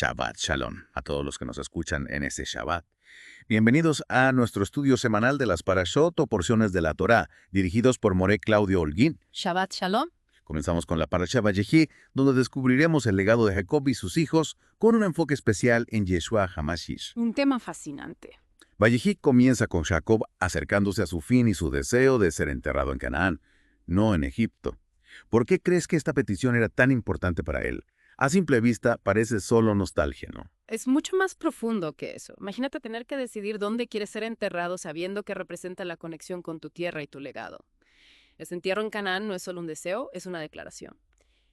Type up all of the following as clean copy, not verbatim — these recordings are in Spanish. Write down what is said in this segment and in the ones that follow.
Shabbat Shalom a todos los que nos escuchan en este Shabbat. Bienvenidos a nuestro estudio semanal de las Parashot o porciones de la Torá, dirigidos por Moré Claudio Holguín. Shabbat Shalom. Comenzamos con la Parashá Vayehí, donde descubriremos el legado de Jacob y sus hijos, con un enfoque especial en Yeshua HaMashiach. Un tema fascinante. Vayehí comienza con Jacob acercándose a su fin y su deseo de ser enterrado en Canaán, no en Egipto. ¿Por qué crees que esta petición era tan importante para él? A simple vista parece solo nostalgia, ¿no? Es mucho más profundo que eso. Imagínate tener que decidir dónde quieres ser enterrado sabiendo que representa la conexión con tu tierra y tu legado. Ese entierro en Canaán no es solo un deseo, es una declaración.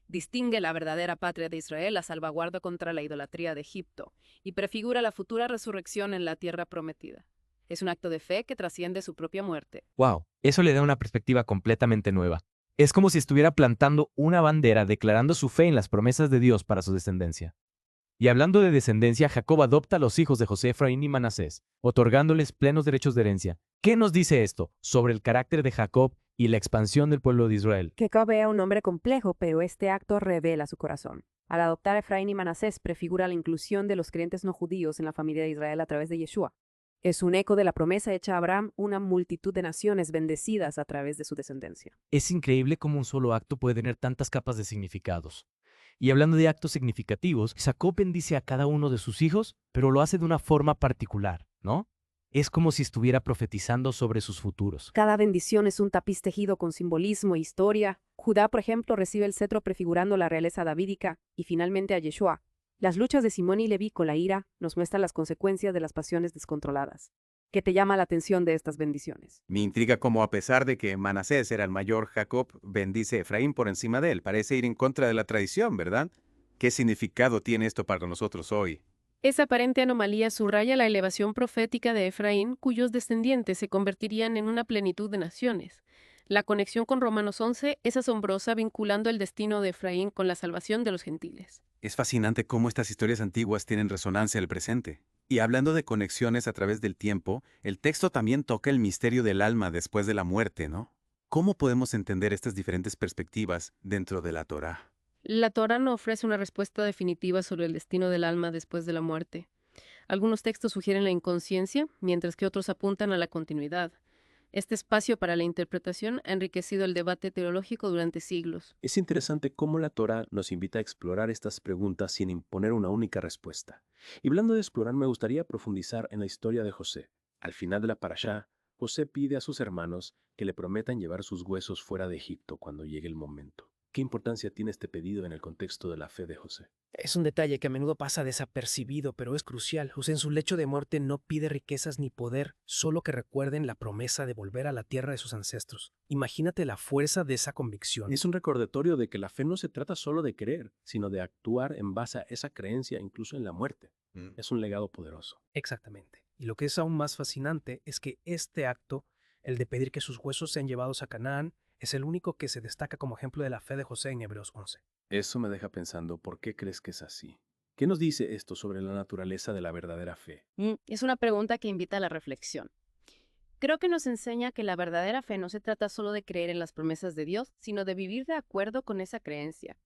Distingue la verdadera patria de Israel, la salvaguarda contra la idolatría de Egipto, y prefigura la futura resurrección en la tierra prometida. Es un acto de fe que trasciende su propia muerte. Wow, eso le da una perspectiva completamente nueva. Es como si estuviera plantando una bandera declarando su fe en las promesas de Dios para su descendencia. Y hablando de descendencia, Jacob adopta a los hijos de José, Efraín y Manasés, otorgándoles plenos derechos de herencia. ¿Qué nos dice esto sobre el carácter de Jacob y la expansión del pueblo de Israel? Jacob era un hombre complejo, pero este acto revela su corazón. Al adoptar a Efraín y Manasés, prefigura la inclusión de los creyentes no judíos en la familia de Israel a través de Yeshua. Es un eco de la promesa hecha a Abraham, una multitud de naciones bendecidas a través de su descendencia. Es increíble cómo un solo acto puede tener tantas capas de significados. Y hablando de actos significativos, Jacob bendice a cada uno de sus hijos, pero lo hace de una forma particular, ¿no? Es como si estuviera profetizando sobre sus futuros. Cada bendición es un tapiz tejido con simbolismo e historia. Judá, por ejemplo, recibe el cetro prefigurando la realeza davídica y finalmente a Yeshua. Las luchas de Simón y Leví con la ira nos muestran las consecuencias de las pasiones descontroladas. ¿Qué te llama la atención de estas bendiciones? Me intriga cómo, a pesar de que Manasés era el mayor, Jacob bendice a Efraín por encima de él. Parece ir en contra de la tradición, ¿verdad? ¿Qué significado tiene esto para nosotros hoy? Esa aparente anomalía subraya la elevación profética de Efraín, cuyos descendientes se convertirían en una plenitud de naciones. La conexión con Romanos 11 es asombrosa, vinculando el destino de Efraín con la salvación de los gentiles. Es fascinante cómo estas historias antiguas tienen resonancia en el presente. Y hablando de conexiones a través del tiempo, el texto también toca el misterio del alma después de la muerte, ¿no? ¿Cómo podemos entender estas diferentes perspectivas dentro de la Torá? La Torá no ofrece una respuesta definitiva sobre el destino del alma después de la muerte. Algunos textos sugieren la inconsciencia, mientras que otros apuntan a la continuidad. Este espacio para la interpretación ha enriquecido el debate teológico durante siglos. Es interesante cómo la Torá nos invita a explorar estas preguntas sin imponer una única respuesta. Y hablando de explorar, me gustaría profundizar en la historia de José. Al final de la parashá, José pide a sus hermanos que le prometan llevar sus huesos fuera de Egipto cuando llegue el momento. ¿Qué importancia tiene este pedido en el contexto de la fe de José? Es un detalle que a menudo pasa desapercibido, pero es crucial. José en su lecho de muerte no pide riquezas ni poder, solo que recuerden la promesa de volver a la tierra de sus ancestros. Imagínate la fuerza de esa convicción. Es un recordatorio de que la fe no se trata solo de creer, sino de actuar en base a esa creencia incluso en la muerte. Es un legado poderoso. Exactamente. Y lo que es aún más fascinante es que este acto, el de pedir que sus huesos sean llevados a Canaán, es el único que se destaca como ejemplo de la fe de José en Hebreos 11. Eso me deja pensando, ¿por qué crees que es así? ¿Qué nos dice esto sobre la naturaleza de la verdadera fe? Es una pregunta que invita a la reflexión. Creo que nos enseña que la verdadera fe no se trata solo de creer en las promesas de Dios, sino de vivir de acuerdo con esa creencia.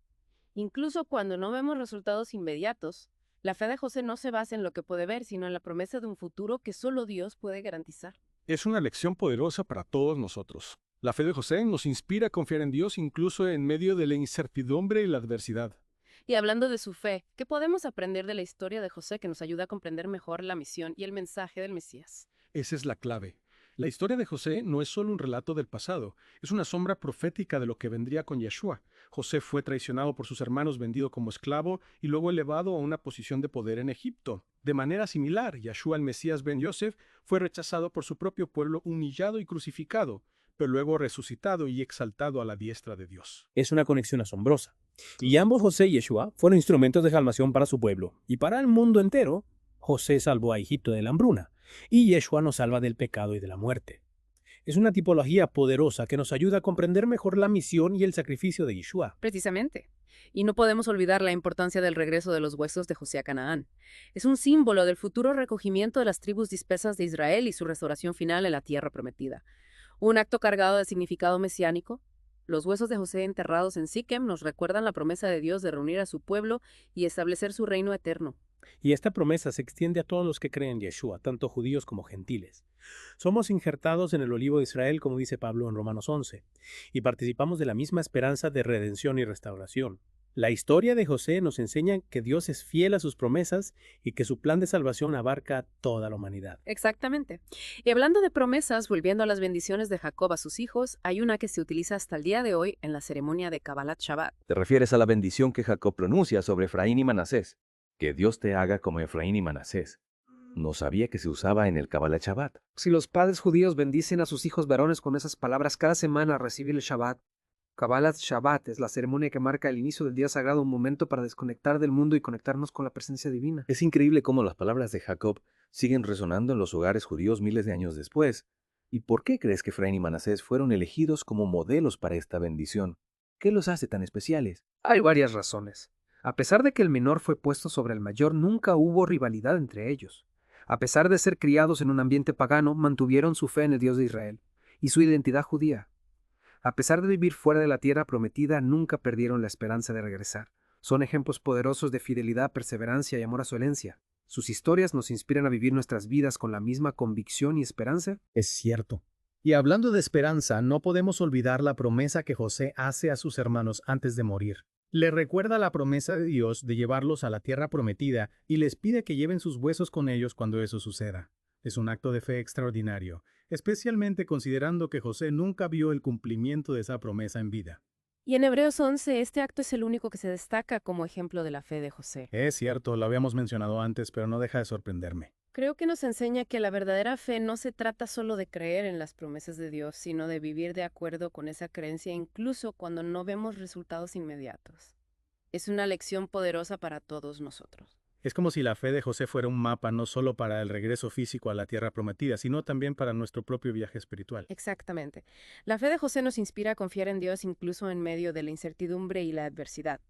Incluso cuando no vemos resultados inmediatos, la fe de José no se basa en lo que puede ver, sino en la promesa de un futuro que solo Dios puede garantizar. Es una lección poderosa para todos nosotros. La fe de José nos inspira a confiar en Dios incluso en medio de la incertidumbre y la adversidad. Y hablando de su fe, ¿qué podemos aprender de la historia de José que nos ayuda a comprender mejor la misión y el mensaje del Mesías? Esa es la clave. La historia de José no es solo un relato del pasado, es una sombra profética de lo que vendría con Yeshua. José fue traicionado por sus hermanos, vendido como esclavo y luego elevado a una posición de poder en Egipto. De manera similar, Yeshua el Mesías ben Yosef fue rechazado por su propio pueblo, humillado y crucificado, pero luego resucitado y exaltado a la diestra de Dios. Es una conexión asombrosa. Y ambos, José y Yeshua, fueron instrumentos de salvación para su pueblo. Y para el mundo entero, José salvó a Egipto de la hambruna, y Yeshua nos salva del pecado y de la muerte. Es una tipología poderosa que nos ayuda a comprender mejor la misión y el sacrificio de Yeshua. Precisamente. Y no podemos olvidar la importancia del regreso de los huesos de José a Canaán. Es un símbolo del futuro recogimiento de las tribus dispersas de Israel y su restauración final en la tierra prometida. Un acto cargado de significado mesiánico. Los huesos de José enterrados en Siquem nos recuerdan la promesa de Dios de reunir a su pueblo y establecer su reino eterno. Y esta promesa se extiende a todos los que creen en Yeshua, tanto judíos como gentiles. Somos injertados en el olivo de Israel, como dice Pablo en Romanos 11, y participamos de la misma esperanza de redención y restauración. La historia de José nos enseña que Dios es fiel a sus promesas y que su plan de salvación abarca a toda la humanidad. Exactamente. Y hablando de promesas, volviendo a las bendiciones de Jacob a sus hijos, hay una que se utiliza hasta el día de hoy en la ceremonia de Kabbalat Shabbat. Te refieres a la bendición que Jacob pronuncia sobre Efraín y Manasés. Que Dios te haga como Efraín y Manasés. No sabía que se usaba en el Kabbalat Shabbat. Si los padres judíos bendicen a sus hijos varones con esas palabras cada semana a recibir el Shabbat, Kabbalat Shabbat es la ceremonia que marca el inicio del día sagrado, un momento para desconectar del mundo y conectarnos con la presencia divina. Es increíble cómo las palabras de Jacob siguen resonando en los hogares judíos miles de años después. ¿Y por qué crees que Efraín y Manasés fueron elegidos como modelos para esta bendición? ¿Qué los hace tan especiales? Hay varias razones. A pesar de que el menor fue puesto sobre el mayor, nunca hubo rivalidad entre ellos. A pesar de ser criados en un ambiente pagano, mantuvieron su fe en el Dios de Israel y su identidad judía. A pesar de vivir fuera de la tierra prometida, nunca perdieron la esperanza de regresar. Son ejemplos poderosos de fidelidad, perseverancia y amor a su herencia. ¿Sus historias nos inspiran a vivir nuestras vidas con la misma convicción y esperanza? Es cierto. Y hablando de esperanza, no podemos olvidar la promesa que José hace a sus hermanos antes de morir. Le recuerda la promesa de Dios de llevarlos a la tierra prometida y les pide que lleven sus huesos con ellos cuando eso suceda. Es un acto de fe extraordinario, especialmente considerando que José nunca vio el cumplimiento de esa promesa en vida. Y en Hebreos 11, este acto es el único que se destaca como ejemplo de la fe de José. Es cierto, lo habíamos mencionado antes, pero no deja de sorprenderme. Creo que nos enseña que la verdadera fe no se trata solo de creer en las promesas de Dios, sino de vivir de acuerdo con esa creencia incluso cuando no vemos resultados inmediatos. Es una lección poderosa para todos nosotros. Es como si la fe de José fuera un mapa no solo para el regreso físico a la tierra prometida, sino también para nuestro propio viaje espiritual. Exactamente. La fe de José nos inspira a confiar en Dios incluso en medio de la incertidumbre y la adversidad,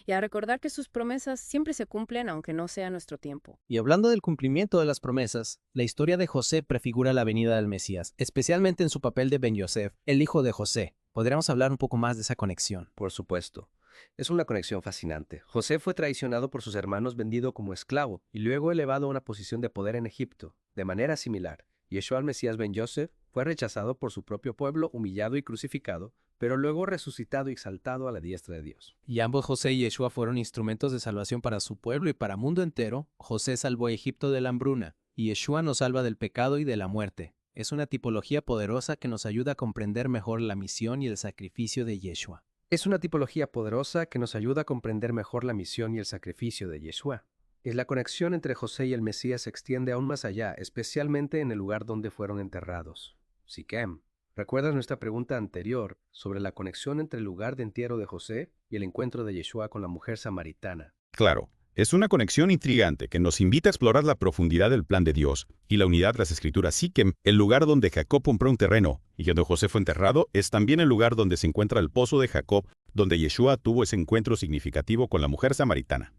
y a recordar que sus promesas siempre se cumplen aunque no sea nuestro tiempo. Y hablando del cumplimiento de las promesas, la historia de José prefigura la venida del Mesías, especialmente en su papel de Ben Yosef, el hijo de José. ¿Podríamos hablar un poco más de esa conexión? Por supuesto. Es una conexión fascinante. José fue traicionado por sus hermanos, vendido como esclavo y luego elevado a una posición de poder en Egipto. De manera similar, Yeshua el Mesías Ben Yosef fue rechazado por su propio pueblo, humillado y crucificado, pero luego resucitado y exaltado a la diestra de Dios. Y ambos José y Yeshua fueron instrumentos de salvación para su pueblo y para el mundo entero. José salvó a Egipto de la hambruna y Yeshua nos salva del pecado y de la muerte. Es una tipología poderosa que nos ayuda a comprender mejor la misión y el sacrificio de Yeshua. Es una tipología poderosa que nos ayuda a comprender mejor la misión y el sacrificio de Yeshua. Y la conexión entre José y el Mesías se extiende aún más allá, especialmente en el lugar donde fueron enterrados, Siquem. ¿Recuerdas nuestra pregunta anterior sobre la conexión entre el lugar de entierro de José y el encuentro de Yeshua con la mujer samaritana? Claro, es una conexión intrigante que nos invita a explorar la profundidad del plan de Dios y la unidad de las Escrituras. Siquem, el lugar donde Jacob compró un terreno y donde José fue enterrado, es también el lugar donde se encuentra el pozo de Jacob, donde Yeshua tuvo ese encuentro significativo con la mujer samaritana.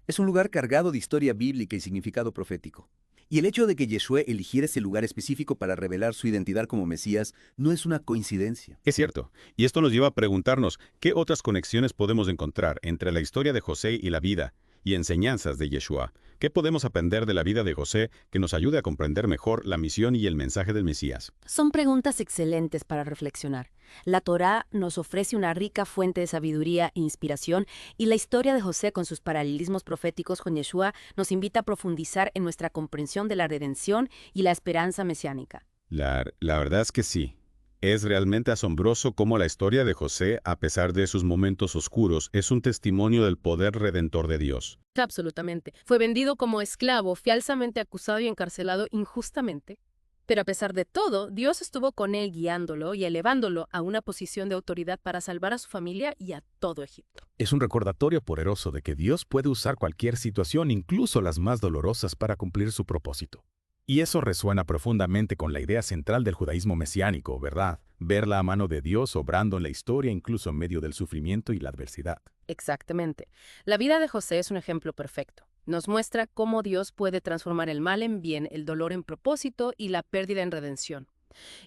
Es un lugar cargado de historia bíblica y significado profético. Y el hecho de que Yeshua eligiera ese lugar específico para revelar su identidad como Mesías no es una coincidencia. Es cierto, y esto nos lleva a preguntarnos qué otras conexiones podemos encontrar entre la historia de José y la vida y enseñanzas de Yeshua. ¿Qué podemos aprender de la vida de José que nos ayude a comprender mejor la misión y el mensaje del Mesías? Son preguntas excelentes para reflexionar. La Torá nos ofrece una rica fuente de sabiduría e inspiración, y la historia de José con sus paralelismos proféticos con Yeshua nos invita a profundizar en nuestra comprensión de la redención y la esperanza mesiánica. La verdad es que sí. Es realmente asombroso cómo la historia de José, a pesar de sus momentos oscuros, es un testimonio del poder redentor de Dios. Absolutamente. Fue vendido como esclavo, falsamente acusado y encarcelado injustamente. Pero a pesar de todo, Dios estuvo con él guiándolo y elevándolo a una posición de autoridad para salvar a su familia y a todo Egipto. Es un recordatorio poderoso de que Dios puede usar cualquier situación, incluso las más dolorosas, para cumplir su propósito. Y eso resuena profundamente con la idea central del judaísmo mesiánico, ¿verdad? Ver la mano de Dios obrando en la historia incluso en medio del sufrimiento y la adversidad. Exactamente. La vida de José es un ejemplo perfecto. Nos muestra cómo Dios puede transformar el mal en bien, el dolor en propósito y la pérdida en redención.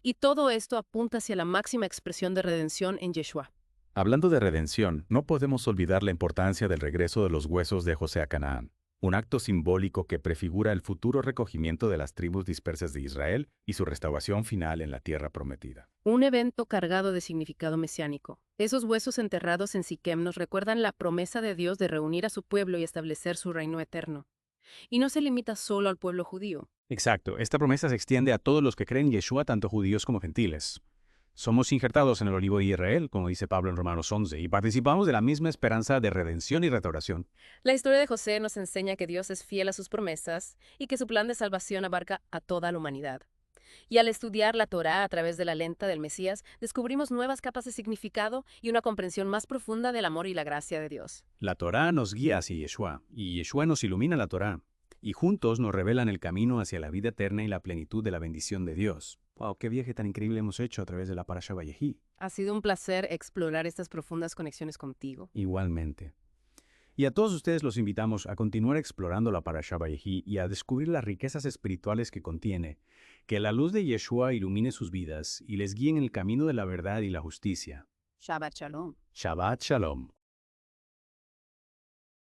Y todo esto apunta hacia la máxima expresión de redención en Yeshua. Hablando de redención, no podemos olvidar la importancia del regreso de los huesos de José a Canaán. un acto simbólico que prefigura el futuro recogimiento de las tribus dispersas de Israel y su restauración final en la tierra prometida. Un evento cargado de significado mesiánico. Esos huesos enterrados en Siquem nos recuerdan la promesa de Dios de reunir a su pueblo y establecer su reino eterno. Y no se limita solo al pueblo judío. Exacto, esta promesa se extiende a todos los que creen en Yeshua, tanto judíos como gentiles. Somos injertados en el olivo de Israel, como dice Pablo en Romanos 11, y participamos de la misma esperanza de redención y restauración. La historia de José nos enseña que Dios es fiel a sus promesas y que su plan de salvación abarca a toda la humanidad. Y al estudiar la Torá a través de la lente del Mesías, descubrimos nuevas capas de significado y una comprensión más profunda del amor y la gracia de Dios. La Torá nos guía hacia Yeshua, y Yeshua nos ilumina la Torá, y juntos nos revelan el camino hacia la vida eterna y la plenitud de la bendición de Dios. ¡Wow! ¡Qué viaje tan increíble hemos hecho a través de la Parashá Vayehí! Ha sido un placer explorar estas profundas conexiones contigo. Igualmente. Y a todos ustedes los invitamos a continuar explorando la Parashá Vayehí y a descubrir las riquezas espirituales que contiene, que la luz de Yeshua ilumine sus vidas y les guíe en el camino de la verdad y la justicia. Shabbat Shalom. Shabbat Shalom.